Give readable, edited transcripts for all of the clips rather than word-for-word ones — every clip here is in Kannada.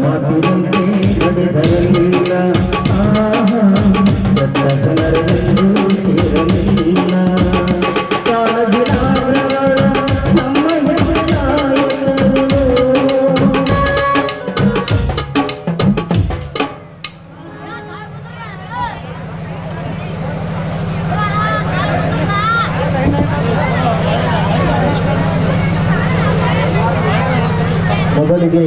ಮಾತಿನಂತೆ ನಡೆದರಲಿಲ್ಲ ದತ್ತ ಜನರನ್ನು ಸೇರಲಿಲ್ಲ ಮೊದಲಿಗೆ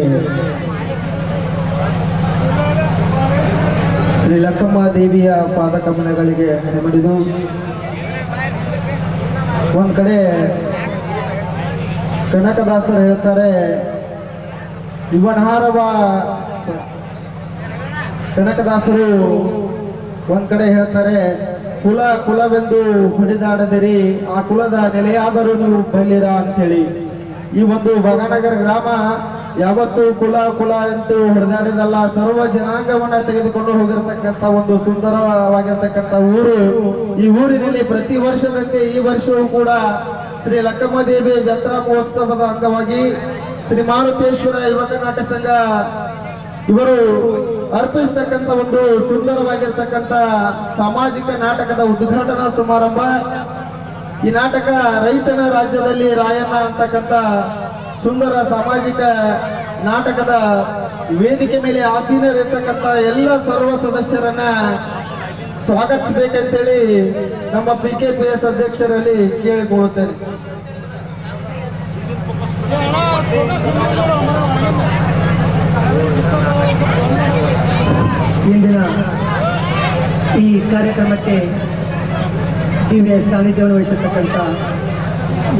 ಶ್ರೀ ಲಕ್ಕಮ್ಮ ದೇವಿಯ ಪಾದಕಮಲಗಳಿಗೆ ನೆಮಡಿದು ಒಂದ್ ಕಡೆ ಕನಕದಾಸರು ಹೇಳ್ತಾರೆ ಇವನಹಾರವ ಕನಕದಾಸರು ಒಂದ್ ಕಡೆ ಹೇಳ್ತಾರೆ ಕುಲ ಕುಲವೆಂದು ಹೊಡೆದಾಡದಿರಿ ಆ ಕುಲದ ನೆಲೆಯಾದರೂ ನೀವು ಬಲ್ಲಿರ ಅಂತೇಳಿ ಈ ಒಂದು ಬಗನಗರ ಗ್ರಾಮ ಯಾವತ್ತು ಕುಲ ಕುಲ ಎಂದು ಹೊಡೆದಾಡಿದಲ್ಲ ಸರ್ವ ಜನಾಂಗವನ್ನ ತೆಗೆದುಕೊಂಡು ಹೋಗಿರತಕ್ಕಂತ ಒಂದು ಸುಂದರವಾಗಿರ್ತಕ್ಕಂಥ ಊರು ಈ ಊರಿನಲ್ಲಿ ಪ್ರತಿ ವರ್ಷದಂತೆ ಈ ವರ್ಷವೂ ಕೂಡ ಶ್ರೀ ಲಕ್ಕಮ್ಮ ದೇವಿ ಜಾತ್ರಾ ಮಹೋತ್ಸವದ ಅಂಗವಾಗಿ ಶ್ರೀ ಮಾರುತೇಶ್ವರ ಯುವಕ ನಾಟ್ಯ ಸಂಘ ಇವರು ಅರ್ಪಿಸತಕ್ಕಂತ ಒಂದು ಸುಂದರವಾಗಿರ್ತಕ್ಕಂಥ ಸಾಮಾಜಿಕ ನಾಟಕದ ಉದ್ಘಾಟನಾ ಸಮಾರಂಭ ಈ ನಾಟಕ ರೈತನ ರಾಜ್ಯದಲ್ಲಿ ರಾಯಣ್ಣ ಅಂತಕ್ಕಂಥ ಸುಂದರ ಸಾಮಾಜಿಕ ನಾಟಕದ ವೇದಿಕೆ ಮೇಲೆ ಆಸೀನರಿರ್ತಕ್ಕಂಥ ಎಲ್ಲ ಸರ್ವ ಸದಸ್ಯರನ್ನ ಸ್ವಾಗತಿಸಬೇಕಂತೇಳಿ ನಮ್ಮ PKPS ಅಧ್ಯಕ್ಷರಲ್ಲಿ ಕೇಳಿಕೊಳ್ಳುತ್ತೇನೆ. ಇಂದಿನ ಈ ಕಾರ್ಯಕ್ರಮಕ್ಕೆ ದಿವ್ಯ ಸಾನ್ನಿಧ್ಯವನ್ನು ವಹಿಸತಕ್ಕಂಥ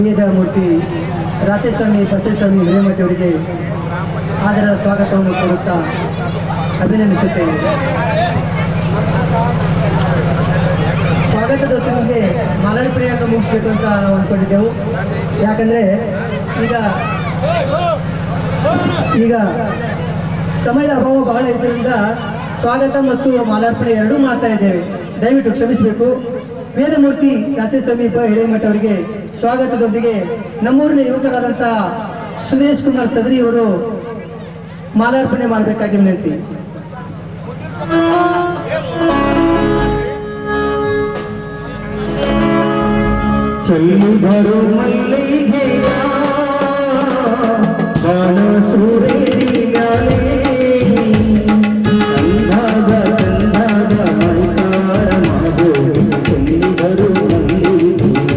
ವೇದಮೂರ್ತಿ ರಾಚೇಸ್ವಾಮಿ ಬಸವೇಸ್ವಾಮಿ ಹಿರೇಮಠ ಅವರಿಗೆ ಆದರದ ಸ್ವಾಗತವನ್ನು ಕೋರುತ್ತಾ ಅಭಿನಂದಿಸುತ್ತೇವೆ. ಸ್ವಾಗತದೊಂದಿಗೆ ಮಾಲಾರ್ಪಣೆಯನ್ನು ಮುಗಿಸಬೇಕು ಅಂತ ನಾವು ಅಂದ್ಕೊಂಡಿದ್ದೆವು. ಯಾಕಂದ್ರೆ ಈಗ ಸಮಯದ ಅಭಾವ ಬಹಳ ಇದ್ದರಿಂದ ಸ್ವಾಗತ ಮತ್ತು ಮಾಲಾರ್ಪಣೆ ಎರಡೂ ಮಾಡ್ತಾ ಇದ್ದೇವೆ. ದಯವಿಟ್ಟು ಕ್ಷಮಿಸಬೇಕು. ವೇದಮೂರ್ತಿ ರಾಚೇಸ್ವಾಮಿ ಹಿರೇಮಠ ಅವರಿಗೆ ಸ್ವಾಗತದೊಂದಿಗೆ ನಮ್ಮೂರಿನ ಯುವಕರಾದಂತಹ ಸುರೇಶ್ ಕುಮಾರ್ ಸದರಿ ಅವರು ಮಾಲಾರ್ಪಣೆ ಮಾಡಬೇಕಾಗಿ ವಿನಂತಿ. ಚೆಲ್ಲಿದರು ಮಲ್ಲಿಗೆಯ ಬಾಣ ಸೂರೇರಿ ಮ್ಯಾಲೆ ಗಂಧಾದ ಗಂಧಾದ ಮೈಕಾರ ಮಾಡು ಚೆಲ್ಲಿದರು ಮಲ್ಲಿಗೆಯ.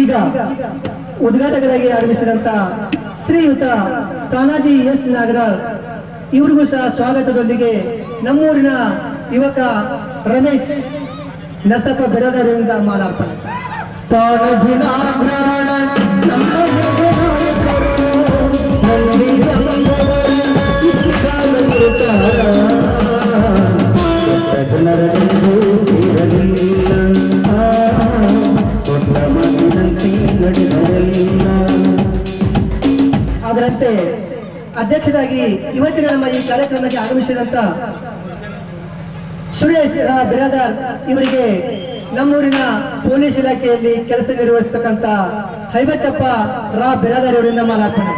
ಈಗ ಉದ್ಘಾಟಕರಾಗಿ ಆಗಮಿಸಿದಂತ ಶ್ರೀಯುತ ತಾನಾಜಿ ಎಸ್ ನಾಗರಾಳ್ ಇವರಿಗೂ ಸಹ ಸ್ವಾಗತದೊಂದಿಗೆ ನಮ್ಮೂರಿನ ಯುವಕ ರಮೇಶ್ ನಸಪ ಬೆರದರಿಂದ ಮಾಲಾರ್ಪಣೆ. ತಾನಾಜಿ ನಾಗರಾಳ ಜನರನ್ನು ಸೇರಲಿಲ್ಲ ಅದರಂತೆ ಅಧ್ಯಕ್ಷರಾಗಿ ಇವತ್ತಿನ ನಮ್ಮ ಈ ಕಾರ್ಯಕ್ರಮಕ್ಕೆ ಆಗಮಿಸಿದಂತ ಸುರೇಶ್ ಬಿರಾದಾರ್ ಇವರಿಗೆ ನಮ್ಮೂರಿನ ಪೊಲೀಸ್ ಇಲಾಖೆಯಲ್ಲಿ ಕೆಲಸ ನಿರ್ವಹಿಸತಕ್ಕಂತ ಹೈಬತ್ತಪ್ಪ ಬಿರಾದಾರ್ ಇವರಿಂದ ಮಾಲಾರ್ಪಣೆ.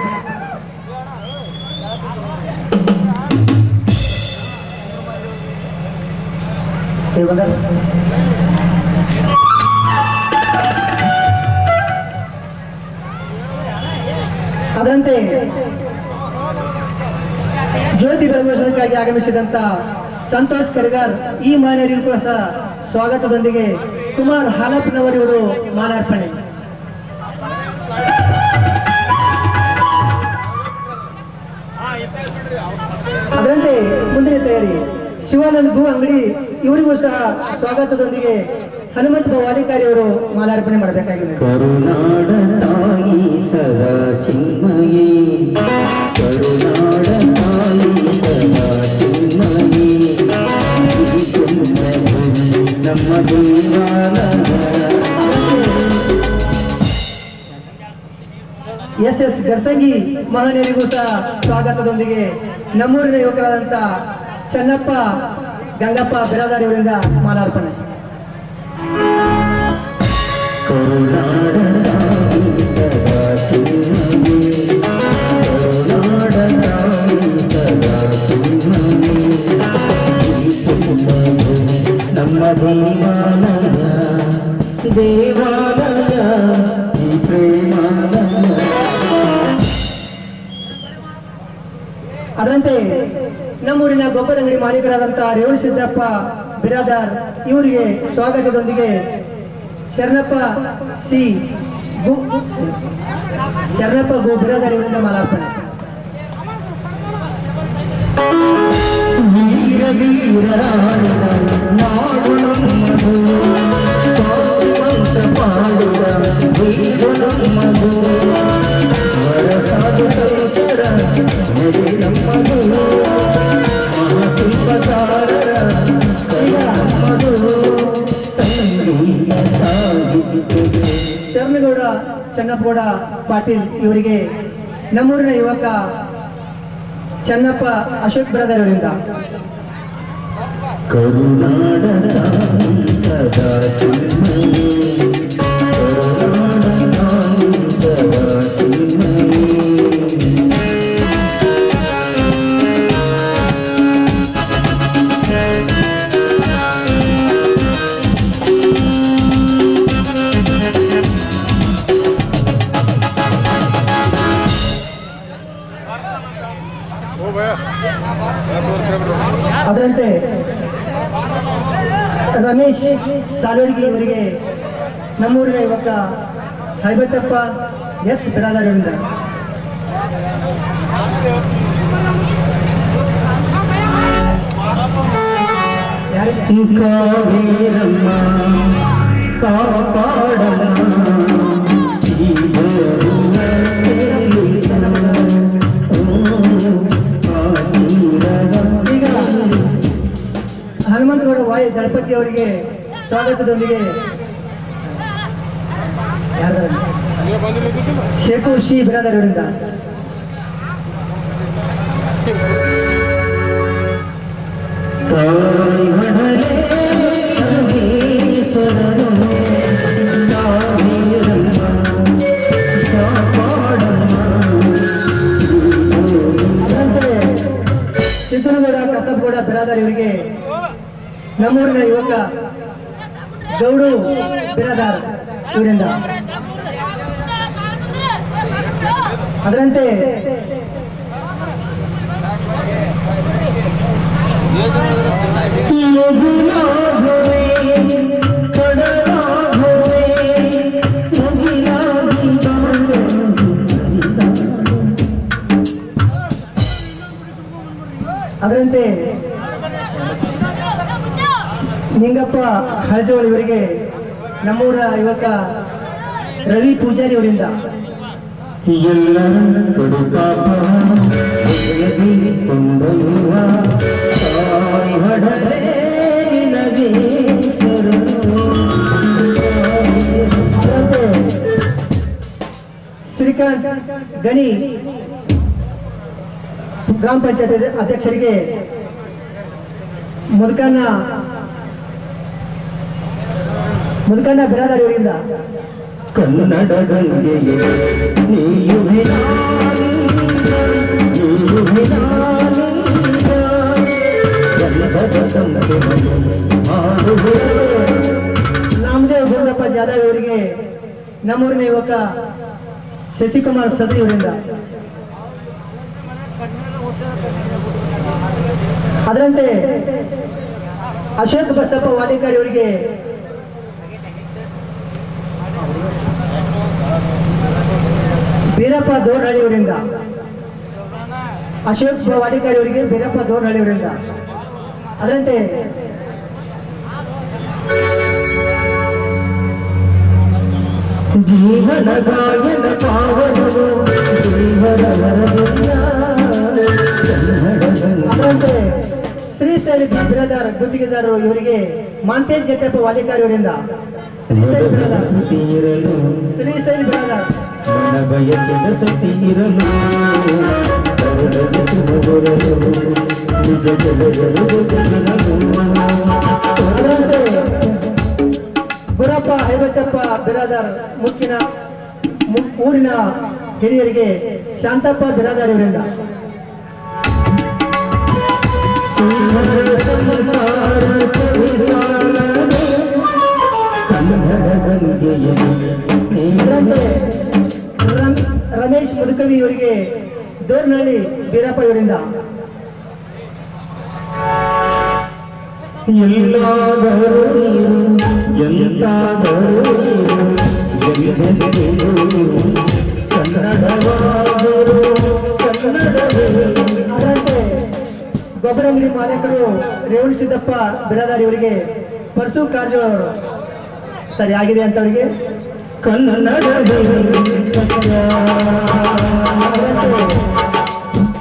ಅದರಂತೆ ಜ್ಯೋತಿ ಬೆಳಗುವುದಕ್ಕಾಗಿ ಆಗಮಿಸಿದಂತ ಸಂತೋಷ್ ಕರಿಗಾರ್ ಈ ಮಾನ್ಯರಿಗೂ ಸಹ ಸ್ವಾಗತದೊಂದಿಗೆ ಕುಮಾರ್ ಹಾಲಪ್ಪನವರಿವರು ಮಾಲಾರ್ಪಣೆ. ಅದರಂತೆ ಮುಂದಿನ ತಯಾರಿ ಶಿವಾನಂದ್ ಗು ಅಂಗಡಿ ಇವರಿಗೂ ಸಹ ಸ್ವಾಗತದೊಂದಿಗೆ ಹನುಮಂತ ವಾಲಿಕಾರಿ ಅವರು ಮಾಲಾರ್ಪಣೆ ಮಾಡಬೇಕಾಗಿದೆ. ಕರುನಾಡ ತಾಯಿ ಸದಾ ಚಿನ್ಮಯಿ ಕರುನಾಡ ತಾಯಿ ಸದಾ ಚಿನ್ಮಯಿ ನಮ್ಮ ದೇವಾಲ SS ಗರ್ಸಂಗಿ ಮಹನೀಯರಿಗೂ ಸಹ ಸ್ವಾಗತದೊಂದಿಗೆ ನಮ್ಮೂರಿನ ಯುವಕರಾದಂತ ಚನ್ನಪ್ಪ ಗಂಗಪ್ಪ ಬಿರಾದಾರ್ ಇವರಿಂದ ಮಾಲಾರ್ಪಣೆ. ಕರುನಾಡ ತಾಯಿ ಸದಾ ಚಿನ್ಮಯಿ ಅದರಂತೆ ನಮ್ಮೂರಿನ ಗೊಬ್ಬರ ಅಂಗಡಿ ಮಾಲೀಕರಾದಂತಹ ರೇವಣ ಸಿದ್ದಪ್ಪ ಬಿರಾದಾರ್ ಇವರಿಗೆ ಸ್ವಾಗತದೊಂದಿಗೆ ಶರಣಪ್ಪ ಗೋ ಬಿರಾದಾರ್ ಇವರಿಂದ ಮಾಲಾರ್ಪಣೆ. ಶರಣಗೌಡ ಚನ್ನಪ್ಪಗೌಡ ಪಾಟೀಲ್ ಇವರಿಗೆ ನಮ್ಮೂರಿನ ಯುವಕ ಚನ್ನಪ್ಪ ಅಶೋಕ್ ಬ್ರದರ್ ಅವರಿಂದ ಅದರಂತೆ ರಮೇಶ್ ಸಾಲೋರ್ಗಿ ಇವರಿಗೆ ನಮ್ಮೂರಿನ ಯುವಕ ಹೈಬತ್ತಪ್ಪ ಎಚ್ ಬಿರಾದಾರ್ ಅವರಿಂದ ಹನುಮಂತಗೌಡ ವಾಯ್ ದಳಪತಿ ಅವರಿಗೆ ಸ್ವಾಗತದೊಂದಿಗೆ ಶೇಖು ಶಿ ಬಿರಾದಾರ್ ಅವರಿಂದ ಸಿದ್ದನಗೌಡ ಕಸಬಗೌಡ ಬಿರಾದಾರ್ ಇವರಿಗೆ ನಮ್ಮೂರಿನ ಯುವಕ ಗೌಡು ಬಿರಾದಾರ್ ಇವರಿಂದ ಅದರಂತೆ ಅದರಂತೆ ನಿಂಗಪ್ಪ ಹಳಜೋಳ ಇವರಿಗೆ ನಮ್ಮೂರ ಯುವಕ ರವಿ ಪೂಜಾರಿ ಅವರಿಂದ ಶ್ರೀಕಾಂತ್ ಗಣಿ ಗ್ರಾಮ ಪಂಚಾಯತ್ ಅಧ್ಯಕ್ಷರಿಗೆ ಮುದುಕಣ್ಣ ಬಿರಾದಾರ್ ಇವರಿಂದ ಕನ್ನಡ ಗಂಗೆಗೆ ನೀಯು ನಾಮದೇವ್ ಗೌಡಪ್ಪ ಜಾಧವ್ ಇವರಿಗೆ ನಮ್ಮೂರಿನ ಯುವಕ ಶಶಿಕುಮಾರ್ ಸದ್ರಿ ಇವರಿಂದ ಅದರಂತೆ ಅಶೋಕ್ ಬಸಪ್ಪ ವಾಲಿಕಾರ್ ಇವರಿಗೆ ಬೀರಪ್ಪ ದೋರ್ನಹಳ್ಳಿ ಅವರಿಂದ ಅಶೋಕ್ ವಾಲಿಕಾರ್ ಅವರಿಗೆ ಬೀರಪ್ಪ ದೋರ್ನಹಳ್ಳಿ ಅವರಿಂದ ಅದರಂತೆ ಜೀವನ ಗಾಯನ ಪಾವನವು ಅದರಂತೆ ಶ್ರೀಶೈಲಿ ಬಿರಾದಾರ್ ಗುತ್ತಿಗೆದಾರರು ಇವರಿಗೆ ಮಾಂತೇಶ್ ಜಟ್ಟಪ್ಪ ವಾಲಿಕಾರ್ ಇವರಿಂದ ಶ್ರೀಶೈಲಿ ಬಿರಾದಾರ್ ಬಯಸಿದ ಸತಿ ಇರಲು ಗುರಪ್ಪ ಐವತ್ತಪ್ಪ ಬಿರಾದಾರ್ ಮುಖ್ಯನ ಊರಿನ ಹಿರಿಯರಿಗೆ ಶಾಂತಪ್ಪ ಬಿರಾದಾರ್ ಇವರಿಂದ ರಮೇಶ್ ಮುದುಕವಿ ಇವರಿಗೆ ದೋರ್ನಹಳ್ಳಿ ಬೀರಪ್ಪ ಇವರಿಂದ ಎಲ್ಲಾದರೂ ಎಂತಾದರೂ ಕನ್ನಡವಾದರೂ ಕನ್ನಡವೇ. ಗೊಬ್ಬರಂಗಡಿ ಮಾಲೀಕರು ರೇವಣ ಸಿದ್ದಪ್ಪ ಬಿರಾದಾರಿ ಅವರಿಗೆ ಪರ್ಸು ಕಾರ್ಯ ಸರಿಯಾಗಿದೆ ಅಂತ ಅವರಿಗೆ ಕನ್ನಡವೇ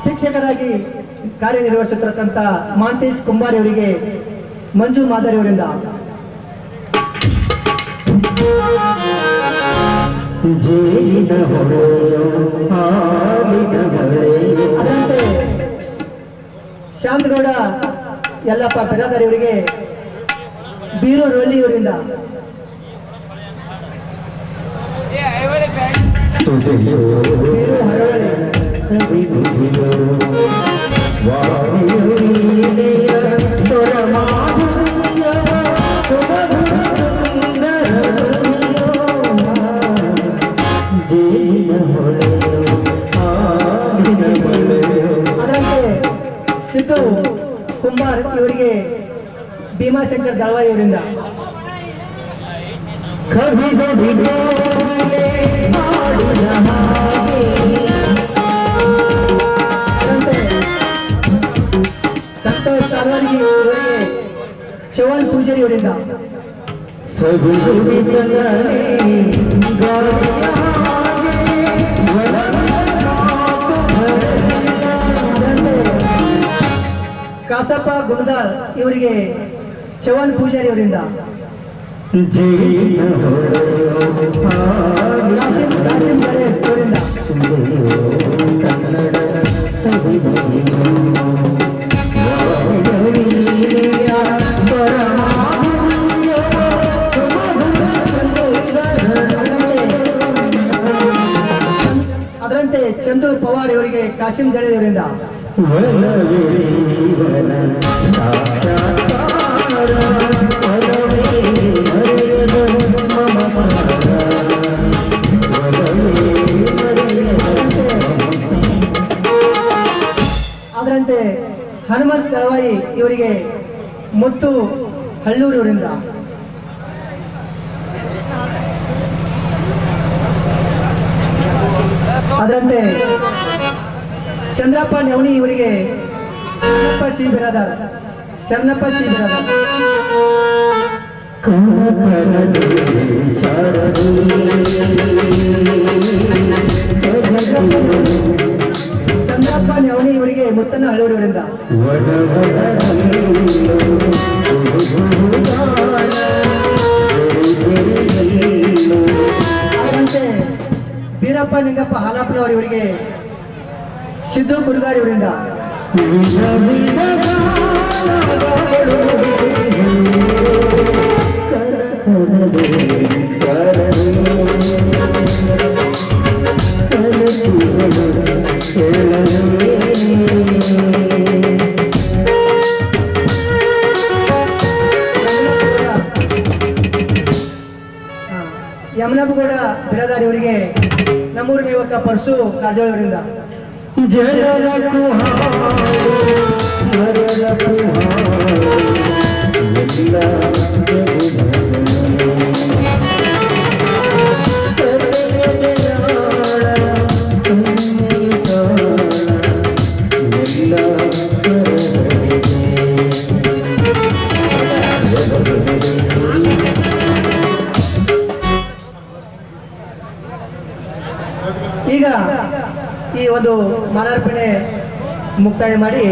ಶಿಕ್ಷಕರಾಗಿ ಕಾರ್ಯನಿರ್ವಹಿಸುತ್ತಿರತಕ್ಕಂಥ ಮಾಂತೇಶ್ ಕುಂಬಾರಿ ಅವರಿಗೆ ಮಂಜು ಮಾದರಿ ಅವರಿಂದ ಅದರಂತೆ ಶಾಂತಗೌಡ ಯಲ್ಲಪ್ಪ ಬಿರಾದಾರಿ ಅವರಿಗೆ ಬೀರು ರೋಲಿ ಅವರಿಂದ ಬೀರು ಹರವಳ್ಳಿ ಅದರಂತೆ ಸಿದ್ದು ಕುಂಬಾರ್ ಇವರಿಗೆ ಭೀಮಾಶಂಕರ್ ದಳವಾಯಿ ಅವರಿಂದ ಸಂತೋಷ್ ಸಾಲ್ವರ್ಗಿ ಇವರಿಗೆ ಚೌಹಾಣ್ ಪೂಜಾರಿ ಅವರಿಂದ ಕಾಸಪ್ಪ ಗುಣದಾಳ್ ಇವರಿಗೆ ಚೌಹಾಣ್ ಪೂಜಾರಿ ಅವರಿಂದ ಕಾಸಿಂ ಗಳೆ ಅವರಿಂದ ಅದರಂತೆ ಚಂದು ಪವಾರ್ ಇವರಿಗೆ ಕಾಸಿಂ ಗಳೆ ಅವರಿಂದ ಅದರಂತೆ ಹನುಮಂತ್ ದಳವಾಯಿ ಇವರಿಗೆ ಮುತ್ತು ಹಳ್ಳೂರು ಅವರಿಂದ ಅದರಂತೆ ಚಂದ್ರಪ್ಪ ನೆವಣಿ ಇವರಿಗೆ ಶರಣಪ್ಪ ಸಿ ಬಿರಾದಾರ್ ಚಂದ್ರಪ್ಪ ನೆವಣಿ ಇವರಿಗೆ ಮುತ್ತನ್ನ ಹಳ್ಳೂರು ಅವರಿಂದ ಅದರಂತೆ ಬೀರಪ್ಪ ನಿಂಗಪ್ಪ ಹಾಲಾಪನವರು ಇವರಿಗೆ ಸಿದ್ದು ಕುರುಗಾರಿ ಅವರಿಂದ ಯಮನಪ್ಪಗೌಡ ಬಿರಾದಾರಿ ಅವರಿಗೆ ನಮ್ಮೂರಿನ ಯುವಕ ಪರ್ಸು ಕಾರಜೋಳ ಅವರಿಂದ ಈಗ ಈ ಒಂದು ಮಾಲಾರ್ಪಣೆ ಮುಕ್ತಾಯ ಮಾಡಿ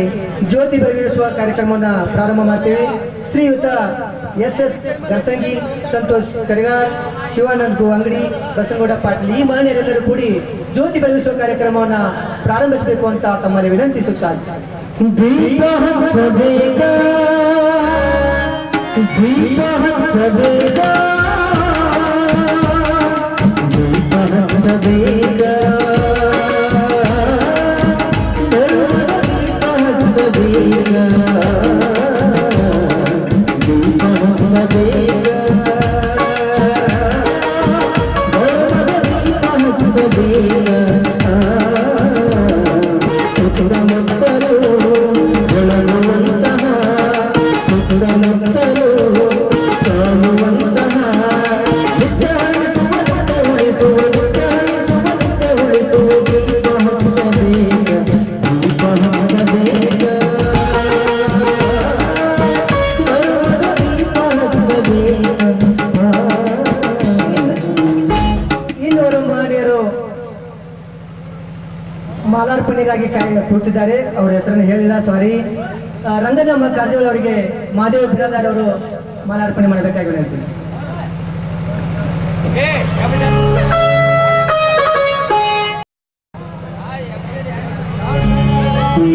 ಜ್ಯೋತಿ ಬೆಳಗಿಸುವ ಕಾರ್ಯಕ್ರಮವನ್ನು ಪ್ರಾರಂಭ ಮಾಡ್ತೀವಿ. ಶ್ರೀಯುತ SS ಗರ್ಸಂಗಿ, ಸಂತೋಷ್ ಕರಿಗಾರ್, ಶಿವಾನಂದ್ ಗು ಅಂಗಡಿ, ಬಸನಗೌಡ ಪಾಟೀಲ್ ಈ ಮಾನ್ಯರೆಲ್ಲರೂ ಕೂಡಿ ಜ್ಯೋತಿ ಬೆಳಗಿಸುವ ಕಾರ್ಯಕ್ರಮವನ್ನು ಪ್ರಾರಂಭಿಸಬೇಕು ಅಂತ ತಮ್ಮಲ್ಲಿ ವಿನಂತಿಸುತ್ತಾರೆ. ಸುತ್ತಮುತ್ತಲು ಬೆಳಗುವಂತಹ ಮಾಲಾರ್ಪಣೆಗಾಗಿ ಕೂತಿದ್ದಾರೆ. ಅವರ ಹೆಸರನ್ನು ಹೇಳಿಲ್ಲ, ಸಾರಿ. ರಂಗನಮ್ಮ ಕಾರಜೋಳ ಅವರಿಗೆ ಮಹಾದೇವ ಬಿರಾದಾರ್ ಅವರು ಮಾಲಾರ್ಪಣೆ ಮಾಡಬೇಕಾಗಿ ವಿನಂತಿ.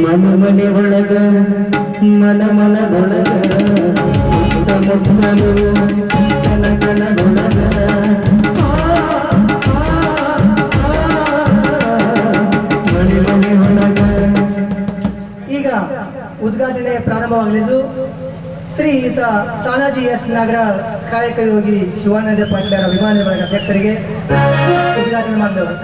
ಮನ ಮನೆ ಒಳಗ ಮನ ಮನದೊಳಗ ಮುತ್ತಲು ಕನಕನದೊಳಗ ಮನೆ ಮನೆ ಒಳಗ. ಈಗ ಉದ್ಘಾಟನೆ ಪ್ರಾರಂಭವಾಗಲಿದ್ದು ಶ್ರೀಯುತ ತಾನಾಜಿ ಎಸ್ ನಾಗರಾಳ್ ಕಾಯಕ ಯೋಗಿ ಶಿವಾನಂದ ಪಾಟೀಲರ ಅಭಿಮಾನಿ ವರ್ಗ ಅಧ್ಯಕ್ಷರಿಗೆ ಉದ್ಘಾಟನೆ ಮಾಡಿದವರು.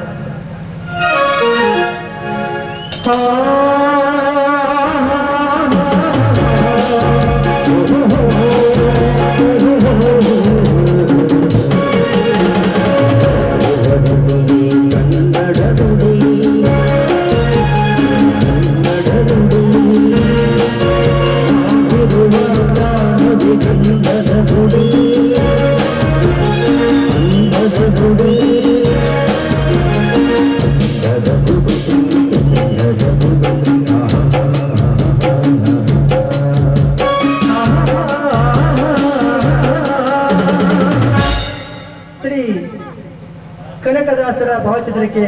ಕನಕದಾಸರ ಭಾವಚಿತ್ರಕ್ಕೆ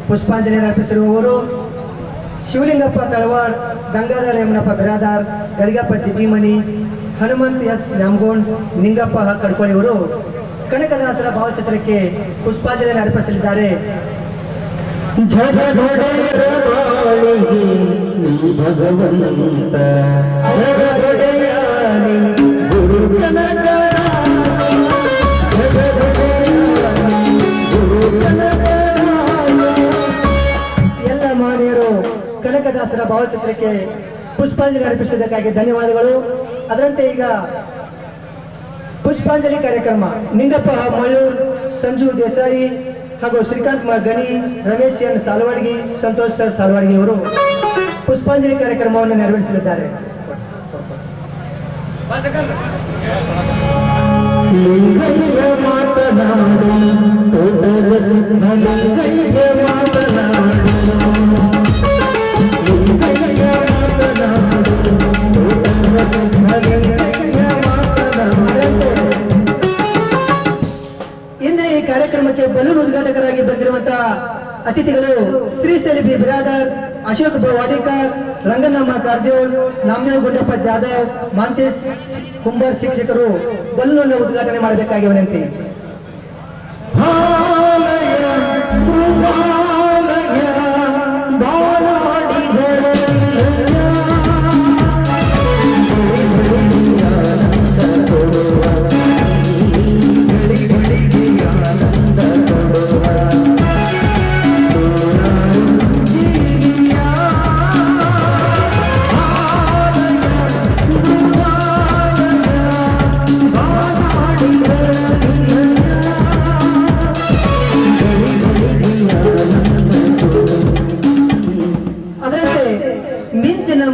ಪುಷ್ಪಾಂಜಲಿ ಅರ್ಪಿಸಿರುವವರು ಶಿವಲಿಂಗಪ್ಪ ತಳವಾಡ್, ಗಂಗಾಧರ ಯಮನಪ್ಪ ಬಿರಾದಾರ್, ಗರಿಗಪ್ಪ ಜಿಟಿಮನಿ, ಹನುಮಂತ್ ಎಸ್ ನ್ಯಾಮಗೋಂಡ್, ನಿಂಗಪ್ಪ ಕಡ್ಕೊಳ್ಳಿ ಅವರು ಕನಕದಾಸರ ಭಾವಚಿತ್ರಕ್ಕೆ ಪುಷ್ಪಾಂಜಲಿ ಅರ್ಪಿಸಲಿದ್ದಾರೆ. ಭಗವಂತ ಎಲ್ಲ ಮಾನ್ಯರು ಕನಕದಾಸರ ಭಾವಚಿತ್ರಕ್ಕೆ ಪುಷ್ಪಾಂಜಲಿ ಅರ್ಪಿಸಿದ್ದಕ್ಕಾಗಿ ಧನ್ಯವಾದಗಳು. ಅದರಂತೆ ಈಗ ಪುಷ್ಪಾಂಜಲಿ ಕಾರ್ಯಕ್ರಮ ನಿಂಗಪ್ಪ ಮಯೂರ್, ಸಂಜು ದೇಸಾಯಿ ಹಾಗೂ ಶ್ರೀಕಾಂತ್ ಗಣಿ, ರಮೇಶ್ ಎನ್ ಸಾಲ್ವಾಡ್ಗಿ, ಸಂತೋಷ್ ಸರ್ ಸಾಲ್ವಾಡ್ಗಿ ಅವರು ಪುಷ್ಪಾಂಜಲಿ ಕಾರ್ಯಕ್ರಮವನ್ನು ನೆರವೇರಿಸಲಿದ್ದಾರೆ. ಲಿಂಗಯ್ಯ ಮಾತನಾಡು ತೋಟದ ಸಿದ್ಧ ಲಿಂಗಯ್ಯ ಮಾತನಾಡು ಲಿಂಗಯ್ಯ ಮಾತನಾಡು ತೋಟದ ಸಿದ್ಧ ಲಿಂಗಯ್ಯ ಮಾತನಾಡು. ಇಂದು ಈ ಕಾರ್ಯಕ್ರಮಕ್ಕೆ ಬಲೂನ್ ಉದ್ಘಾಟಕರಾಗಿ ಬಂದಿರುವಂತಹ ಅತಿಥಿಗಳು ಶ್ರೀಶೈಲಿ ಬಿ ಬಿರಾದಾರ್, ಅಶೋಕ್ ವಾಲಿಕಾರ್, ರಂಗನಮ್ಮ ಕಾರಜೋಳ್, ನಾಮದೇವ್ ಗುಂಡಪ್ಪ ಜಾಧವ್, ಮಾಂತೇಶ್ ಕುಂಬಾರ್ ಶಿಕ್ಷಕರು ಬಲೂನ್ ಉದ್ಘಾಟನೆ ಮಾಡಬೇಕಾಗಿ ವಿನಂತಿ.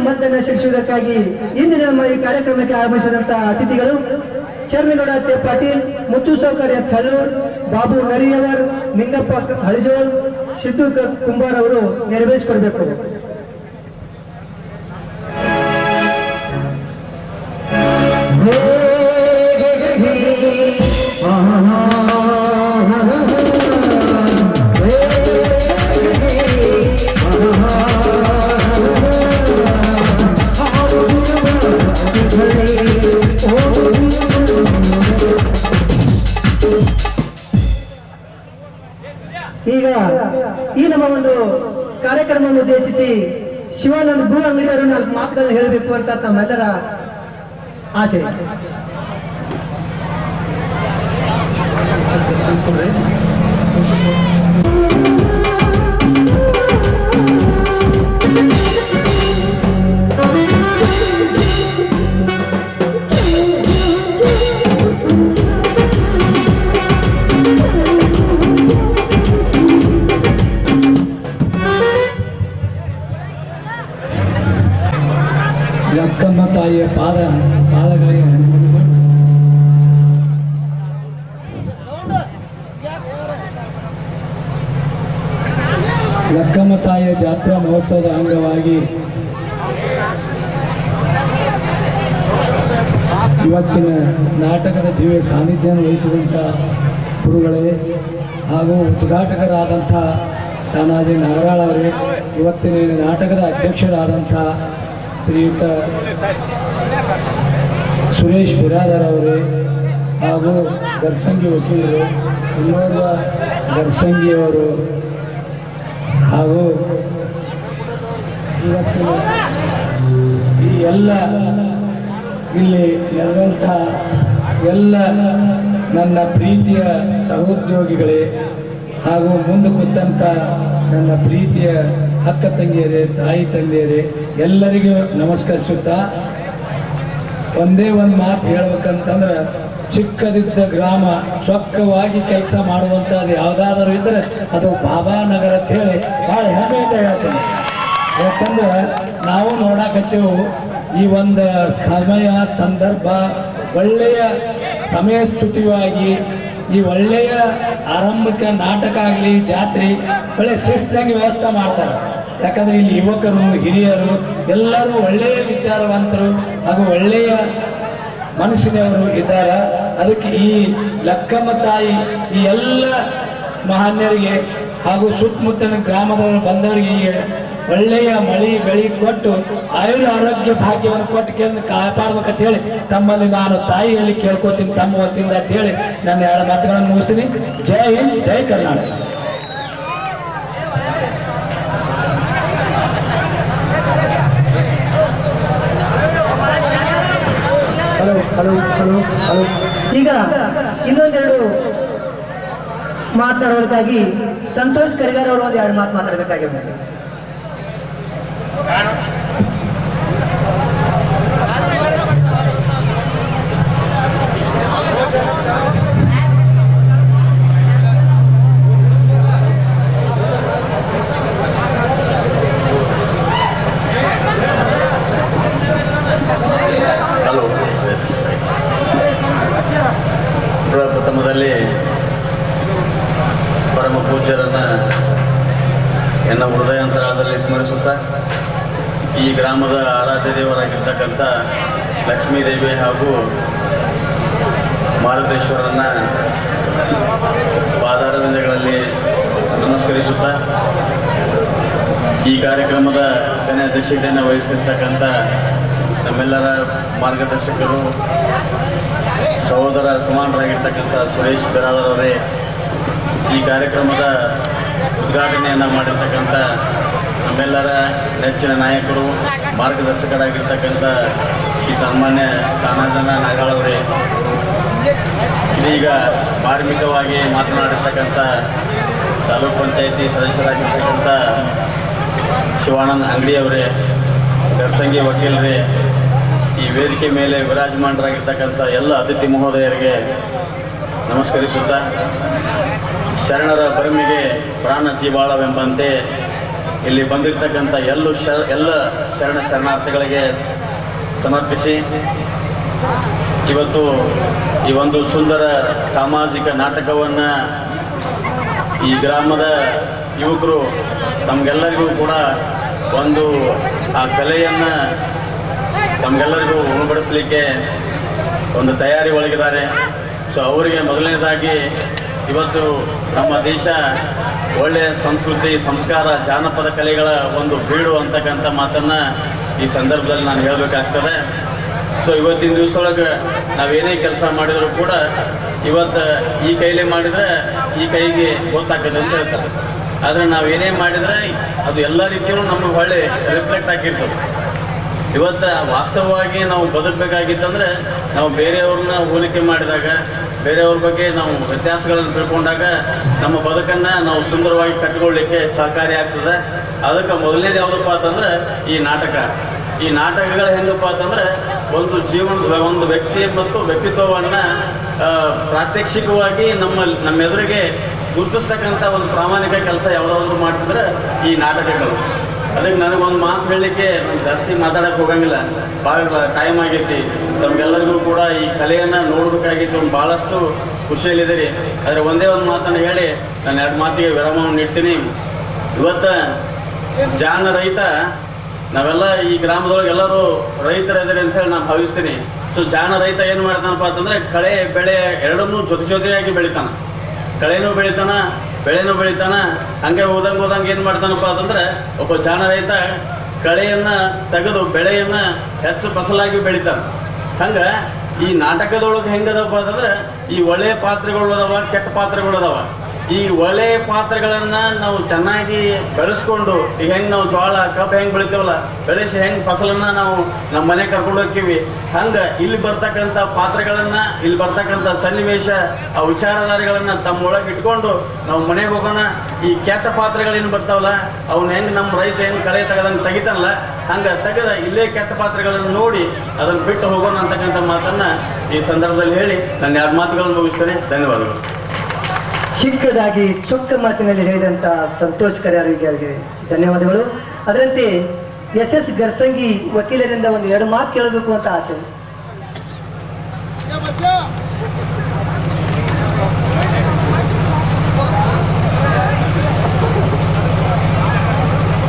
ಮದ್ದನ್ನು ಶಿಕ್ಷುವುದಕ್ಕಾಗಿ ಇಂದಿನ ನಮ್ಮ ಈ ಕಾರ್ಯಕ್ರಮಕ್ಕೆ ಆಗಮಿಸಿದಂತಹ ಅತಿಥಿಗಳು ಶರಣಗೌಡ ಚೆ ಪಾಟೀಲ್, ಮುತ್ತು ಸೌಕರ್ಯ ಚಳ್ಳೂರ್, ಬಾಬು ನರಿಯವರ್, ನಿಂಗಪ್ಪ ಹಳಿಜೋಳ್, ಸಿದ್ದು ಕುಂಬಾರ್ ಅವರು ನೆರವೇರಿಸಿಕೊಡ್ಬೇಕು. ಈಗ ಈ ನಮ್ಮ ಒಂದು ಕಾರ್ಯಕ್ರಮವನ್ನು ಉದ್ದೇಶಿಸಿ ಶಿವಾನಂದ ಭೂ ಅಂಗಡಿಯವರು 4 ಮಾತುಗಳನ್ನು ಹೇಳಬೇಕು ಅಂತ ತಮ್ಮೆಲ್ಲರ ಆಸೆ. ಲಕ್ಕಮ್ಮ ತಾಯಿಯ ಪಾದಗಳಿಗೆ ಲಕ್ಕಮ್ಮ ತಾಯಿಯ ಜಾತ್ರಾ ಮಹೋತ್ಸವದ ಅಂಗವಾಗಿ ಇವತ್ತಿನ ನಾಟಕದ ದಿವ್ಯ ಸಾನ್ನಿಧ್ಯವನ್ನು ವಹಿಸಿದಂಥ ಗುರುಗಳೇ ಹಾಗೂ ಉದ್ಘಾಟಕರಾದಂಥ ತಾನಾಜಿ ನಾಗರಾಳ್ ಅವರೇ, ಇವತ್ತಿನ ನಾಟಕದ ಅಧ್ಯಕ್ಷರಾದಂಥ ಶ್ರೀಯುತ ಸುರೇಶ್ ಬಿರಾದರ್ ಅವರೇ ಹಾಗೂ ಗರ್ಸಂಗಿ ವಕೀಲರು, ಇನ್ನೋರ್ವ ಗರ್ಸಂಗಿಯವರು ಹಾಗೂ ಇವತ್ತಿನ ಈ ಎಲ್ಲ ಇಲ್ಲಿ ನೆರೆದಂಥ ಎಲ್ಲ ನನ್ನ ಪ್ರೀತಿಯ ಸಹೋದ್ಯೋಗಿಗಳೇ ಹಾಗೂ ಮುಂದೆ ಕೂತಂಥ ನನ್ನ ಪ್ರೀತಿಯ ಅಕ್ಕ ತಂಗಿಯರೇ, ತಾಯಿ ತಂದೆಯರೇ, ಎಲ್ಲರಿಗೂ ನಮಸ್ಕರಿಸುತ್ತಾ ಒಂದೇ ಒಂದು ಮಾತು ಹೇಳ್ಬೇಕಂತಂದ್ರೆ, ಚಿಕ್ಕದಿದ್ದ ಗ್ರಾಮ ಚೊಕ್ಕವಾಗಿ ಕೆಲಸ ಮಾಡುವಂಥದ್ದು ಯಾವುದಾದರೂ ಇದ್ದರೆ ಅದು ಬಾಬಾನಗರ ಅಂತ ಹೇಳಿ ಭಾಳ ಹೆಮ್ಮೆಯಿಂದ ಹೇಳ್ತೇನೆ. ಯಾಕಂದ್ರೆ ನಾವು ನೋಡಕತ್ತೇವು ಈ ಒಂದು ಸಮಯ ಸಂದರ್ಭ ಒಳ್ಳೆಯ ಸಮಯ ಸ್ತುತಿಯಾಗಿ ಈ ಒಳ್ಳೆಯ ಆರಂಭಿಕ ನಾಟಕ ಆಗಲಿ ಜಾತ್ರೆ ಒಳ್ಳೆ ಶಿಸ್ತಾಗಿ ವ್ಯವಸ್ಥೆ ಮಾಡ್ತಾರೆ. ಯಾಕಂದ್ರೆ ಇಲ್ಲಿ ಯುವಕರು ಹಿರಿಯರು ಎಲ್ಲರೂ ಒಳ್ಳೆಯ ವಿಚಾರವಂತರು ಹಾಗೂ ಒಳ್ಳೆಯ ಮನಸ್ಸಿನವರು ಇದ್ದಾರೆ. ಅದಕ್ಕೆ ಈ ಲಕ್ಕಮ್ಮ ತಾಯಿ ಈ ಎಲ್ಲ ಮಹಾನ್ಯರಿಗೆ ಹಾಗೂ ಸುತ್ತಮುತ್ತಲಿನ ಗ್ರಾಮದವರು ಬಂದವರಿಗೆ ಒಳ್ಳೆಯ ಮಳಿ ಬೆಳಿ ಕೊಟ್ಟು ಆರೋಗ್ಯ ಭಾಗ್ಯವನ್ನು ಕೊಟ್ಟು ಕೇಂದ್ರ ಕಾಪಾಡ್ಬೇಕಂತ ಹೇಳಿ ತಮ್ಮಲ್ಲಿ ನಾನು ತಾಯಿಯಲ್ಲಿ ಕೇಳ್ಕೊತೀನಿ ತಮ್ಮ ವತಿಯಿಂದ ಅಂತ ಹೇಳಿ ನಾನು 2 ಮಾತುಗಳನ್ನು ಮುಗಿಸ್ತೀನಿ. ಜೈ ಹಿಂದ್, ಜೈ ಕರ್ನಾಟಕ. ಈಗ ಇನ್ನೊಂದೆರಡು ಮಾತನಾಡೋದಕ್ಕಾಗಿ ಸಂತೋಷ್ ಕರಿಗಾರ್ ಅವರು ಒಂದು 2 ಮಾತು ಮಾತಾಡಬೇಕಾಗಿದೆ. ಪ್ರಥಮದಲ್ಲಿ ಪರಮ ಪೂಜ್ಯರನ್ನ ಎನ್ನ ಹೃದಯಾಂತರದಲ್ಲಿ ಸ್ಮರಿಸುತ್ತಾ ಈ ಗ್ರಾಮದ ಆರಾಧ್ಯ ದೇವರಾಗಿರ್ತಕ್ಕಂಥ ಲಕ್ಷ್ಮೀದೇವಿ ಹಾಗೂ ಮಾರುತೇಶ್ವರನ್ನ ಪಾದಾರವಿಂದಗಳಲ್ಲಿ ನಮಸ್ಕರಿಸುತ್ತಾ ಈ ಕಾರ್ಯಕ್ರಮದ ಅಧ್ಯಕ್ಷತೆಯನ್ನು ವಹಿಸಿರ್ತಕ್ಕಂಥ ನಮ್ಮೆಲ್ಲರ ಮಾರ್ಗದರ್ಶಕರು ಸಹೋದರ ಸಮಾನರಾಗಿರ್ತಕ್ಕಂಥ ಸುರೇಶ್ ಬಿರಾದರ್ ಅವರೇ, ಈ ಕಾರ್ಯಕ್ರಮದ ಉದ್ಘಾಟನೆಯನ್ನು ಮಾಡಿರ್ತಕ್ಕಂಥ ನಮ್ಮೆಲ್ಲರ ನೆಚ್ಚಿನ ನಾಯಕರು ಮಾರ್ಗದರ್ಶಕರಾಗಿರ್ತಕ್ಕಂಥ ಶ್ರೀ ಸನ್ಮಾನ್ಯ ತಾನಾಜನ ನಾಗರಾಳ್ ಅವರೇ, ಇದೀಗ ಮಾರ್ಮಿಕವಾಗಿ ಮಾತನಾಡಿರ್ತಕ್ಕಂಥ ತಾಲೂಕು ಪಂಚಾಯಿತಿ ಸದಸ್ಯರಾಗಿರ್ತಕ್ಕಂಥ ಶಿವಾನಂದ್ ಅಂಗಡಿಯವರೇ, ಗರ್ಸಂಗಿ ವಕೀಲರೇ, ಈ ವೇದಿಕೆ ಮೇಲೆ ವಿರಾಜಮಾನರಾಗಿರ್ತಕ್ಕಂಥ ಎಲ್ಲ ಅತಿಥಿ ಮಹೋದಯರಿಗೆ ನಮಸ್ಕರಿಸುತ್ತಾ ಶರಣರ ಬರಮಿಗೆ ಪ್ರಾಣ ಜೀವಾಳವೆಂಬಂತೆ ಇಲ್ಲಿ ಬಂದಿರತಕ್ಕಂಥ ಎಲ್ಲ ಶರಣಾರ್ಥಿಗಳಿಗೆ ಸಮರ್ಪಿಸಿ ಇವತ್ತು ಈ ಒಂದು ಸುಂದರ ಸಾಮಾಜಿಕ ನಾಟಕವನ್ನು ಈ ಗ್ರಾಮದ ಯುವಕರು ತಮಗೆಲ್ಲರಿಗೂ ಕೂಡ ಒಂದು ಆ ಕಲೆಯನ್ನು ತಮಗೆಲ್ಲರಿಗೂ ಉಣಬಡಿಸಲಿಕ್ಕೆ ಒಂದು ತಯಾರಿ ಒಳಗಿದ್ದಾರೆ. ಸೊ ಅವರಿಗೆ ಮೊದಲನೇದಾಗಿ ಇವತ್ತು ನಮ್ಮ ದೇಶ ಒಳ್ಳೆಯ ಸಂಸ್ಕೃತಿ, ಸಂಸ್ಕಾರ, ಜಾನಪದ ಕಲೆಗಳ ಒಂದು ಬೀಡು ಅಂತಕ್ಕಂಥ ಮಾತನ್ನು ಈ ಸಂದರ್ಭದಲ್ಲಿ ನಾನು ಹೇಳಬೇಕಾಗ್ತದೆ. ಸೊ ಇವತ್ತಿನ ದಿವಸದೊಳಗೆ ನಾವೇನೇ ಕೆಲಸ ಮಾಡಿದರೂ ಕೂಡ ಇವತ್ತು ಈ ಕೈಲೇ ಮಾಡಿದರೆ ಈ ಕೈಗೆ ಗೊತ್ತಾಗ್ತದೆ ಅಂತ ಹೇಳ್ತಾರೆ. ಆದರೆ ನಾವೇನೇ ಮಾಡಿದರೆ ಅದು ಎಲ್ಲ ರೀತಿಯೂ ನಮಗೆ ಒಳ್ಳೆ ರಿಫ್ಲೆಕ್ಟ್ ಆಗಿರ್ತದೆ. ಇವತ್ತು ವಾಸ್ತವವಾಗಿ ನಾವು ಬದುಕಬೇಕಾಗಿತ್ತಂದ್ರೆ ನಾವು ಬೇರೆಯವ್ರನ್ನ ಹೋಲಿಕೆ ಮಾಡಿದಾಗ, ಬೇರೆಯವ್ರ ಬಗ್ಗೆ ನಾವು ವ್ಯತ್ಯಾಸಗಳನ್ನು ತಿಳ್ಕೊಂಡಾಗ ನಮ್ಮ ಬದುಕನ್ನು ನಾವು ಸುಂದರವಾಗಿ ಕಟ್ಟಿಕೊಳ್ಳಲಿಕ್ಕೆ ಸಹಕಾರಿ ಆಗ್ತದೆ. ಅದಕ್ಕೆ ಮೊದಲನೇದು ಯಾವುದಪ್ಪ ಅಂತಂದ್ರೆ ಈ ನಾಟಕಗಳು ಹೆಂಗಪ್ಪ ಅಂತಂದ್ರೆ ಒಂದು ವ್ಯಕ್ತಿ ಮತ್ತು ವ್ಯಕ್ತಿತ್ವವನ್ನು ಪ್ರಾತ್ಯಕ್ಷಿಕವಾಗಿ ನಮ್ಮೆದುರಿಗೆ ಗುರುತಿಸ್ತಕ್ಕಂಥ ಒಂದು ಪ್ರಾಮಾಣಿಕ ಕೆಲಸ ಯಾವುದಾದ್ರು ಮಾಡ್ತಿದ್ರೆ ಈ ನಾಟಕಗಳು. ಅದಕ್ಕೆ ನನಗೊಂದು ಮಾತು ಹೇಳಲಿಕ್ಕೆ ನಾನು ಜಾಸ್ತಿ ಮಾತಾಡೋಕ್ಕೆ ಹೋಗಂಗಿಲ್ಲ, ಭಾಳ ಟೈಮ್ ಆಗೈತಿ. ತಮಗೆಲ್ಲರಿಗೂ ಕೂಡ ಈ ಕಲೆಯನ್ನು ನೋಡಬೇಕಾಗಿತ್ತು, ಭಾಳಷ್ಟು ಖುಷಿಯಲ್ಲಿದ್ದೀರಿ. ಆದರೆ ಒಂದೇ ಒಂದು ಮಾತನ್ನು ಹೇಳಿ ನಾನು 2 ಮಾತಿಗೆ ವಿರಾಮವನ್ನು ನೀಡ್ತೀನಿ. ಇವತ್ತು ಜಾಣ ರೈತ ನಾವೆಲ್ಲ ಈ ಗ್ರಾಮದೊಳಗೆ ಎಲ್ಲರೂ ರೈತರಿದ್ದಾರೆ ಅಂತ ಹೇಳಿ ನಾನು ಭಾವಿಸ್ತೀನಿ. ಸೊ ಜಾಣ ರೈತ ಏನು ಮಾಡ್ತಾನಪ್ಪ ಅಂತಂದ್ರೆ ಕಳೆ ಬೆಳೆ ಎರಡನ್ನೂ ಜೊತೆಯಾಗಿ ಬೆಳಿತಾನ. ಕಳೆನೂ ಬೆಳಿತಾನ, ಬೆಳೆನೂ ಬೆಳಿತಾನ. ಹಂಗೆ ಹೋದಂಗೆ ಏನು ಮಾಡ್ತಾನಪ್ಪ ಅಂತಂದ್ರೆ ಒಬ್ಬ ಜಾಣ ರೈತ ಕಳೆಯನ್ನ ತೆಗೆದು ಬೆಳೆಯನ್ನ ಹೆಚ್ಚು ಫಸಲಾಗಿ ಬೆಳಿತಾನ. ಹಂಗ ಈ ನಾಟಕದೊಳಗೆ ಹೆಂಗದಪ್ಪ ಅಂತಂದ್ರೆ ಈ ಒಳ್ಳೆಯ ಪಾತ್ರಗಳು ಅದಾವ, ಕೆಟ್ಟ ಪಾತ್ರಗಳು ಅದಾವ. ಈ ಒಳ್ಳೆಯ ಪಾತ್ರಗಳನ್ನ ನಾವು ಚೆನ್ನಾಗಿ ಬೆಳೆಸ್ಕೊಂಡು ಈಗ ಹೆಂಗೆ ನಾವು ಜೋಳ ಕಬ್ಬು ಹೆಂಗೆ ಬೆಳಿತೀವಲ್ಲ, ಬೆಳೆಸಿ ಹೆಂಗೆ ಫಸಲನ್ನ ನಾವು ನಮ್ಮ ಮನೆ ಕರ್ಕೊಂಡು ಹೋಗ್ತೀವಿ, ಹಂಗೆ ಇಲ್ಲಿ ಬರ್ತಕ್ಕಂಥ ಪಾತ್ರಗಳನ್ನ, ಇಲ್ಲಿ ಬರ್ತಕ್ಕಂಥ ಸನ್ನಿವೇಶ, ಆ ವಿಚಾರಧಾರೆಗಳನ್ನ ತಮ್ಮೊಳಗೆ ಇಟ್ಕೊಂಡು ನಾವು ಮನೆಗೆ ಹೋಗೋಣ. ಈ ಕೆಟ್ಟ ಪಾತ್ರಗಳೇನು ಬರ್ತಾವಲ್ಲ ಅವನ್ನ ಹೆಂಗೆ ನಮ್ಮ ರೈತ ಹೆಂಗೆ ಕಳೆ ತೆಗೆದಂಗೆ ತೆಗಿತಾನಲ್ಲ ಹಂಗೆ ತೆಗೆದ ಇಲ್ಲೇ ಕೆಟ್ಟ ಪಾತ್ರಗಳನ್ನು ನೋಡಿ ಅದನ್ನು ಬಿಟ್ಟು ಹೋಗೋಣ ಅಂತಕ್ಕಂಥ ಮಾತನ್ನ ಈ ಸಂದರ್ಭದಲ್ಲಿ ಹೇಳಿ ನನ್ನ 2 ಮಾತುಗಳನ್ನು ಮುಗಿಸ್ತೇನೆ. ಧನ್ಯವಾದಗಳು. ಚಿಕ್ಕದಾಗಿ ಚೊಕ್ಕ ಮಾತಿನಲ್ಲಿ ಹೇಳಿದಂತ ಸಂತೋಷ್ ಕರ್ಯಾರಿಗೆ ಧನ್ಯವಾದಗಳು. ಅದರಂತೆ SS ಗರ್ಸಂಗಿ ವಕೀಲರಿಂದ 1-2 ಮಾತು ಕೇಳಬೇಕು ಅಂತ ಆಸೆ.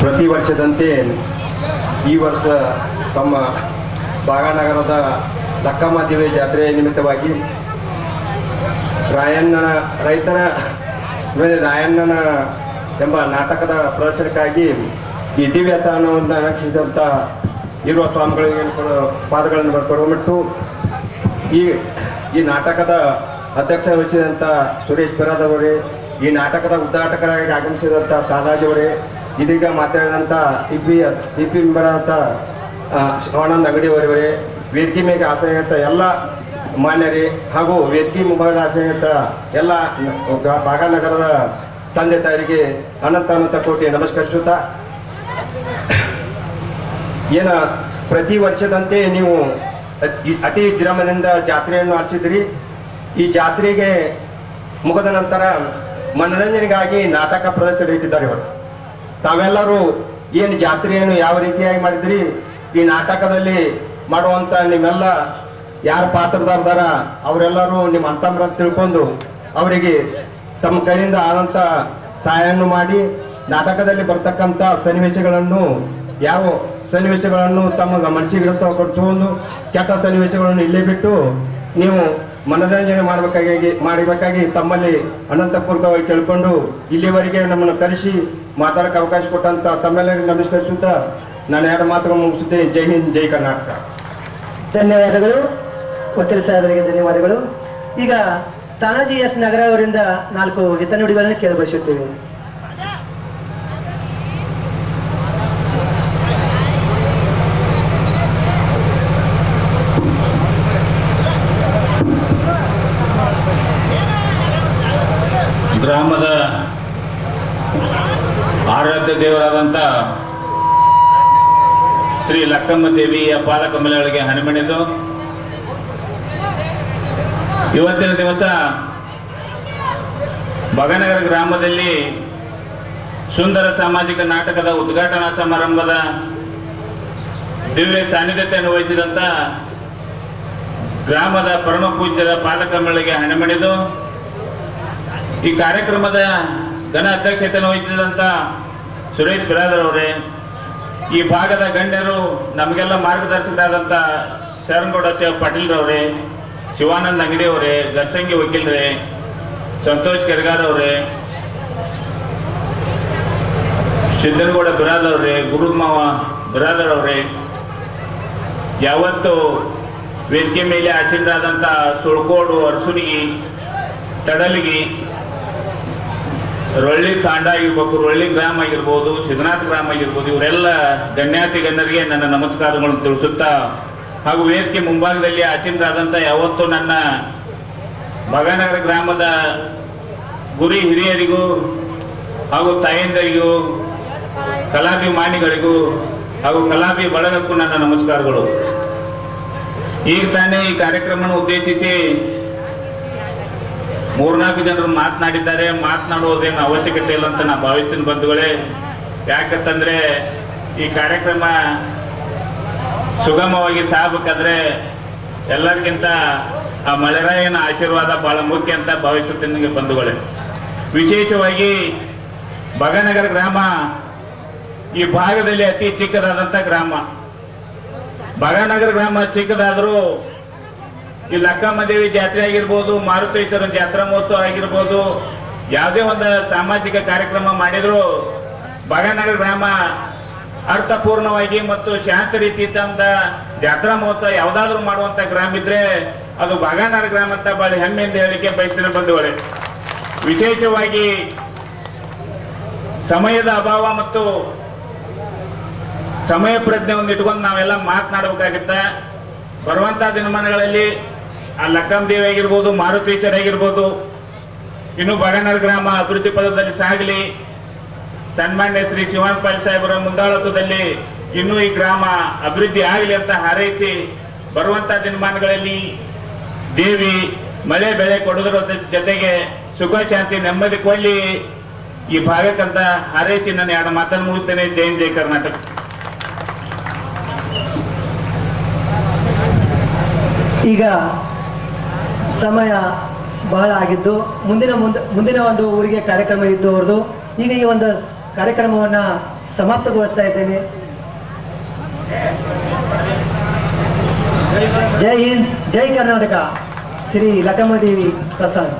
ಪ್ರತಿ ವರ್ಷದಂತೆ ಈ ವರ್ಷ ತಮ್ಮ ಬಾಗಾನಗರದ ಲಕ್ಕಮ್ಮದೇವಿ ಜಾತ್ರೆ ನಿಮಿತ್ತವಾಗಿ ರಾಯಣ್ಣನ ಎಂಬ ನಾಟಕದ ಪ್ರದರ್ಶನಕ್ಕಾಗಿ ಈ ದಿವ್ಯಸ್ಥಾನವನ್ನು ರಕ್ಷಿಸಿದಂಥ ಇರುವ ಸ್ವಾಮಿಗಳಿಗೆ ಪಾದಗಳನ್ನು ಬರ್ಕೊಡ್ಬಿಟ್ಟು ಈ ನಾಟಕದ ಅಧ್ಯಕ್ಷ ವಹಿಸಿದಂಥ ಸುರೇಶ್ ಬಿರಾದವರೇ, ಈ ನಾಟಕದ ಉದ್ಘಾಟಕರಾಗಿ ಆಗಮಿಸಿದಂಥ ತಾಲಾಜಿಯವರೇ, ಇದೀಗ ಮಾತಾಡಿದಂಥ ಟಿಪಿ ಮೆಂಬರಾದಂಥ ಶಿವಾನಂದ ಅಂಗಡಿಯವರೇ, ವೇದಿಕೆ ಮೇಲೆ ಆಸೆಯಂಥ ಎಲ್ಲ ಮಾನ್ಯರೇ ಹಾಗೂ ವೇದಿಕೆ ಮುಂಭಾಗದ ಆಸೆಯಂಥ ಎಲ್ಲ ಬಾಗಾನಗರದ ತಂದೆ ತಾಯಿಗೆ ಅನಂತ ಕೋಟಿ ನಮಸ್ಕರಿಸುತ್ತಾ, ಏನ ಪ್ರತಿ ವರ್ಷದಂತೆ ನೀವು ಅತಿ ವಿಜೃಂಭಣೆಯಿಂದ ಜಾತ್ರೆಯನ್ನು ಆಚರಿಸಿದ್ರಿ. ಈ ಜಾತ್ರೆಗೆ ಮುಗಿದ ನಂತರ ಮನರಂಜನೆಗಾಗಿ ನಾಟಕ ಪ್ರದರ್ಶನ ಇಟ್ಟಿದ್ದಾರೆ. ಇವತ್ತು ತಾವೆಲ್ಲರೂ ಏನು ಜಾತ್ರೆಯನ್ನು ಯಾವ ರೀತಿಯಾಗಿ ಮಾಡಿದ್ರಿ, ಈ ನಾಟಕದಲ್ಲಿ ಮಾಡುವಂತ ನಿಮ್ಮೆಲ್ಲ ಯಾರು ಪಾತ್ರದಾರದಾರ ಅವರೆಲ್ಲರೂ ನಿಮ್ಮ ಅಂತಮ್ರ ತಿಳ್ಕೊಂಡು ಅವರಿಗೆ ತಮ್ಮ ಕೈಯಿಂದ ಆದಂತ ಸಹಾಯವನ್ನು ಮಾಡಿ ನಾಟಕದಲ್ಲಿ ಬರ್ತಕ್ಕಂಥ ಸನ್ನಿವೇಶಗಳನ್ನು ಯಾವ ಸನ್ನಿವೇಶಗಳನ್ನು ತಮ್ಮ ಮನಸ್ಸಿಗೆ ತಗೊಂಡು ಕೆಟ್ಟ ಸನ್ನಿವೇಶಗಳನ್ನು ಇಲ್ಲೇ ಬಿಟ್ಟು ನೀವು ಮನರಂಜನೆ ಮಾಡಬೇಕಾಗಿ ತಮ್ಮಲ್ಲಿ ಅನಂತಪೂರ್ವಕವಾಗಿ ಕೇಳಿಕೊಂಡು ಇಲ್ಲಿವರೆಗೆ ನಮ್ಮನ್ನು ಕರೆಸಿ ಮಾತಾಡಕ್ಕೆ ಅವಕಾಶ ಕೊಟ್ಟಂತ ತಮ್ಮೆಲ್ಲರಿಗೂ ನಮಸ್ಕರಿಸುತ್ತಾ ನಾನು 2 ಮಾತುಗಳನ್ನು ಮುಗಿಸುತ್ತೇನೆ. ಜೈ ಹಿಂದ್, ಜೈ ಕರ್ನಾಟಕ. ಧನ್ಯವಾದಗಳು ವಕೀಲ ಸಾಹೇಬರಿಗೆ, ಧನ್ಯವಾದಗಳು. ಈಗ ತಾನಾಜಿ ಎಸ್ ನಗರ ಅವರಿಂದ 4 ಹಿತನುಡಿಗಳನ್ನು ಕೇಳಬಯಸುತ್ತೇವೆ. ಗ್ರಾಮದ ಆರಾಧ್ಯ ದೇವರಾದಂಥ ಶ್ರೀ ಲಕ್ಕಮ್ಮ ದೇವಿಯ ಪಾದಕಮಲಗಳಿಗೆ ಹನುಮಣಿದು ಇವತ್ತಿನ ದಿವಸ ಬಾಗಾನಗರ ಗ್ರಾಮದಲ್ಲಿ ಸುಂದರ ಸಾಮಾಜಿಕ ನಾಟಕದ ಉದ್ಘಾಟನಾ ಸಮಾರಂಭದ ದಿವ್ಯ ಸಾನ್ನಿಧ್ಯತೆಯನ್ನು ವಹಿಸಿದಂಥ ಗ್ರಾಮದ ಪರಮ ಪೂಜ್ಯರ ಪಾದಕಮಲಗಳಿಗೆ ಹಣಮಣಿದು ಈ ಕಾರ್ಯಕ್ರಮದ ಘನ ಅಧ್ಯಕ್ಷತೆಯನ್ನು ವಹಿಸಿದಂಥ ಸುರೇಶ್ ಬಿರಾದರ್ ಅವರೇ, ಈ ಭಾಗದ ಗಣ್ಯರು ನಮಗೆಲ್ಲ ಮಾರ್ಗದರ್ಶಕರಾದಂಥ ಶರಣಗೌಡ ಪಾಟೀಲ್ ರವರೇ, ಶಿವಾನಂದ ಅಂಗಡಿ ಅವರೇ, ಗರ್ಸಂಗಿ ವಕೀಲರೇ, ಸಂತೋಷ್ ಕೆರ್ಗಾರ್ ಅವರೇ, ಸಿದ್ದನಗೌಡ ಬಿರಾದರ್ ಅವರೇ, ಗುರುಮಾವ ಬಿರಾದರ್ ಅವರೇ, ಯಾವತ್ತು ವೇದಿಕೆ ಮೇಲೆ ಆಸೀನರಾದಂಥ ಸುಳ್ಕೋಡು, ಅರಸುನಿಗಿ, ತಡಲಿಗಿ, ರೊಳ್ಳಿ ತಾಂಡ ಆಗಿರ್ಬೇಕು, ರೊಳ್ಳಿ ಗ್ರಾಮ ಆಗಿರ್ಬೋದು, ಸಿದ್ದನಾಥ ಗ್ರಾಮ ಆಗಿರ್ಬೋದು, ಇವರೆಲ್ಲ ಗಣ್ಯಾತಿ ಗಣ್ಯರಿಗೆ ನನ್ನ ನಮಸ್ಕಾರಗಳನ್ನು ತಿಳಿಸುತ್ತಾ, ಹಾಗೂ ವೇದಿಕೆ ಮುಂಭಾಗದಲ್ಲಿ ಆಚೀನರಾದಂಥ ಯಾವತ್ತು ನನ್ನ ಬಾಗಾನಗರ ಗ್ರಾಮದ ಗುರಿ ಹಿರಿಯರಿಗೂ ಹಾಗೂ ತಾಯಂದರಿಗೂ, ಕಲಾಭಿಮಾನಿಗಳಿಗೂ ಹಾಗೂ ಕಲಾಭಿ ಬಳಗಕ್ಕೂ ನನ್ನ ನಮಸ್ಕಾರಗಳು. ಈಗ ತಾನೇ ಈ ಕಾರ್ಯಕ್ರಮವನ್ನು ಉದ್ದೇಶಿಸಿ 3-4 ಜನರು ಮಾತನಾಡಿದ್ದಾರೆ. ಮಾತನಾಡುವುದೇನು ಅವಶ್ಯಕತೆ ಇಲ್ಲ ಅಂತ ನಾನು ಭಾವಿಸ್ತೀನಿ ಬಂಧುಗಳೇ. ಯಾಕಂತಂದ್ರೆ ಈ ಕಾರ್ಯಕ್ರಮ ಸುಗಮವಾಗಿ ಸಾಗಬೇಕಾದ್ರೆ ಎಲ್ಲರಿಗಿಂತ ಆ ಮಳೆರಾಯನ ಆಶೀರ್ವಾದ ಬಹಳ ಮುಖ್ಯ ಅಂತ ಭಾವಿಸುತ್ತೇನೆ ಬಂಧುಗಳೇ. ವಿಶೇಷವಾಗಿ ಬಗನಗರ ಗ್ರಾಮ ಈ ಭಾಗದಲ್ಲಿ ಅತಿ ಚಿಕ್ಕದಾದಂತ ಗ್ರಾಮ. ಬಗನಗರ ಗ್ರಾಮ ಚಿಕ್ಕದಾದರೂ ಈ ಲಕ್ಕಮ್ಮದೇವಿ ಜಾತ್ರೆ ಆಗಿರ್ಬೋದು, ಮಾರುತೇಶ್ವರ ಜಾತ್ರಾ ಮಹೋತ್ಸವ ಆಗಿರ್ಬೋದು, ಯಾವುದೇ ಒಂದು ಸಾಮಾಜಿಕ ಕಾರ್ಯಕ್ರಮ ಮಾಡಿದ್ರು ಬಗನಗರ ಗ್ರಾಮ ಅರ್ಥಪೂರ್ಣವಾಗಿ ಮತ್ತು ಶಾಂತ ರೀತಿ ತಂದ ಜಾತ್ರಾ ಮಹೋತ್ಸವ ಯಾವ್ದಾದ್ರು ಮಾಡುವಂತ ಗ್ರಾಮ ಇದ್ರೆ ಅದು ಬಗನಗರ ಗ್ರಾಮ ಅಂತ ಬಹಳ ಹೆಮ್ಮೆಯಿಂದ ಹೇಳಿಕೆ ಬಯಸ್ತೀನಿ ಬಂಧುಗಳೇ. ವಿಶೇಷವಾಗಿ ಸಮಯದ ಅಭಾವ ಮತ್ತು ಸಮಯ ಪ್ರಜ್ಞೆಯನ್ನು ಇಟ್ಕೊಂಡು ನಾವೆಲ್ಲ ಮಾತನಾಡಬೇಕಾಗಿತ್ತ. ಬರುವಂತ ದಿನಮಾನಗಳಲ್ಲಿ ಆ ಲಕ್ಕಮ್ಮ ದೇವಿ ಆಗಿರ್ಬೋದು, ಮಾರುತೇಶ್ವರ ಆಗಿರ್ಬೋದು, ಇನ್ನು ಬಗನಗರ ಗ್ರಾಮ ಅಭಿವೃದ್ಧಿ ಪದದಲ್ಲಿ ಸಾಗಲಿ. ಸನ್ಮಾನ್ಯ ಶ್ರೀ ಶಿವಾನಂದ ಪಾಟೀಲ್ ಸಾಹೇಬರ ಮುಂದಾಳತ್ವದಲ್ಲಿ ಇನ್ನೂ ಈ ಗ್ರಾಮ ಅಭಿವೃದ್ಧಿ ಆಗಲಿ ಅಂತ ಹಾರೈಸಿ, ಬರುವಂತ ದಿನಮಾನಗಳಲ್ಲಿ ದೇವಿ ಮಳೆ ಬೆಳೆ ಕೊಡುವುದರ ಜೊತೆಗೆ ಸುಖ ಶಾಂತಿ ನೆಮ್ಮದಿ ಕೊಡ್ಲಿ ಈ ಭಾಗಕ್ಕಂತ ಹಾರೈಸಿ ನಾನು ಎರಡು ಮಾತನ್ನು ಮುಗಿಸ್ತೇನೆ. ಜೈ ಹಿಂದ್, ಜೈ ಕರ್ನಾಟಕ. ಈಗ ಸಮಯ ಬಹಳ ಆಗಿದ್ದು ಮುಂದಿನ ಒಂದು ಊರಿಗೆ ಕಾರ್ಯಕ್ರಮ ಇದ್ದು ಅವ್ರದ್ದು. ಈಗ ಈ ಒಂದು ಕಾರ್ಯಕ್ರಮವನ್ನ ಸಮಾಪ್ತಗೊಳಿಸ್ತಾ ಇದ್ದೇನೆ. ಜೈ ಹಿಂದ್, ಜೈ ಕರ್ನಾಟಕ. ಶ್ರೀ ಲಕ್ಕಮ್ಮದೇವಿ ಪ್ರಸಾದ್.